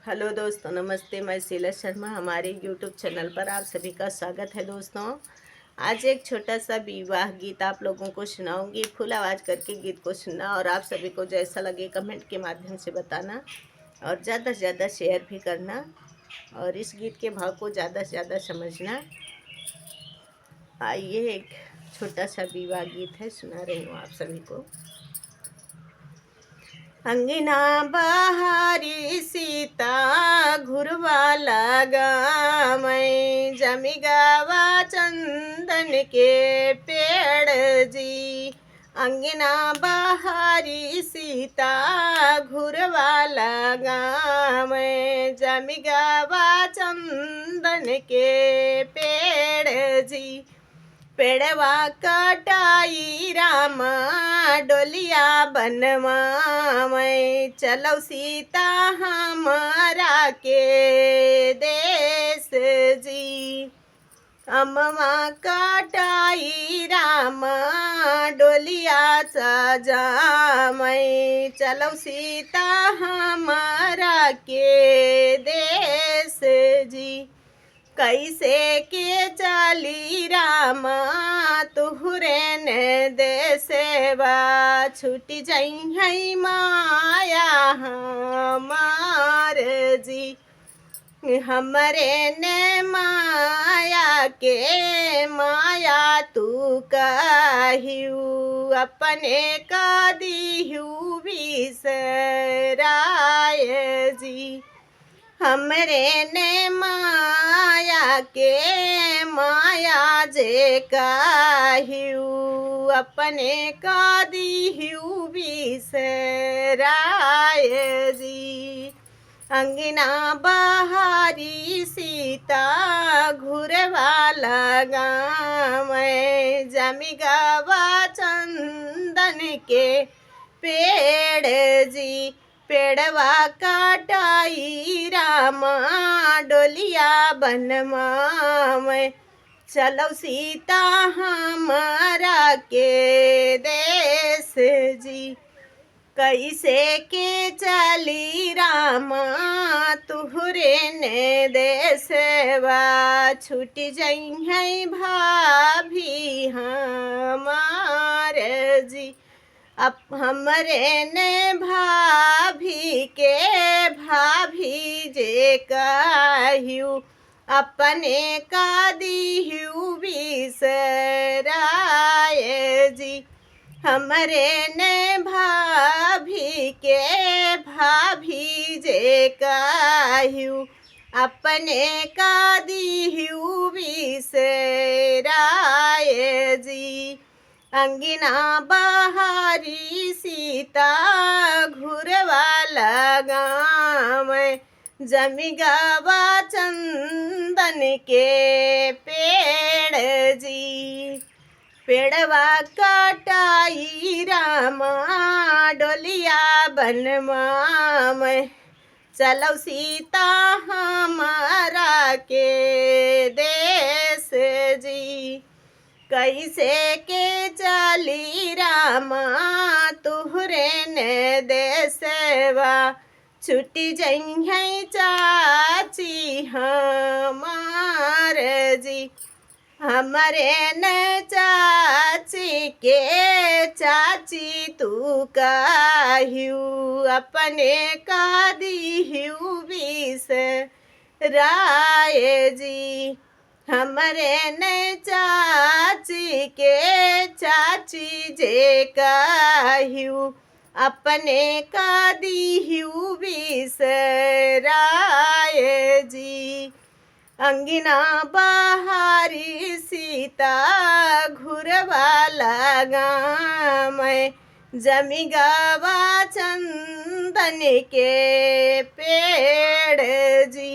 Hello दोस्तों, नमस्ते। मैं शीला शर्मा, हमारे यूट्यूब चैनल पर आप सभी का स्वागत है। दोस्तों, आज एक छोटा सा विवाह गीत आप लोगों को सुनाऊंगी। फुल आवाज़ करके गीत को सुनना और आप सभी को जैसा लगे कमेंट के माध्यम से बताना और ज़्यादा से ज़्यादा शेयर भी करना और इस गीत के भाव को ज़्यादा से ज़्यादा समझना। आइए, एक छोटा सा विवाह गीत है, सुना रही हूँ आप सभी को। अंगना बहारी सीता घुरवा लगा, मैं जमी गावा चंदन के पेड़ जी। अंगना बहारी सीता घुरवा लगा, मैं जमी गावा चंदन के पेड़ जी। पेड़वा कटाई रामा डोलिया बनवा, मैं चलो सीता हमारा के देश जी। अम्मा कटाई रामा डोलिया सजा, मैं चलो सीता हमारा के देश जी। कैसे के चली रामा तुहरे ने देसेवा, छूटी जाई है माया हमार जी। हमरे ने माया के माया तू कहियू, अपने का दिहू बिसराय जी। हमरे ने माया के माया जे काहियू, अपने का दिहू बिसराय जी। अंगना बहारी सीता घुरवा लगा, मैं जमी गावा चंदन के पेड़ जी। पेड़वा काटाई रामा डोलिया बनवा, मैं चलो सीता हमारा के देश जी। कैसे के चली रामा तुहरे ने देसवा, छूट जाई है भाभी हमार जी। अब हमरे ने भाभी के भाभी जे कहियू, अपने का दिहू बिसराय जी। हमरे ने भाभी के भाभी जे कहियू, अपने का दिहू बिसराय जी। अंगना बहारी सीता घुरवा लगा, मैं जमी गावा चंदन के पेड़ जी। पेड़वा कटाई रामा डोलिया बनवा, मैं चलो सीता हमारा के देश जी। कैसे के चली रामा तुहरे ने देसवा, छुट्टी जई है चाची हमार जी। हमरे न चाची के चाची तू कहियू, अपने का दिहू बिसराय जी। हमरे न चाची के चाची जे कहियू, अपने का दिहू बिसराय जी। अंगना बहारी सीता घुरवा लगा, मैं जमी गावा चंदन के पेड़ जी।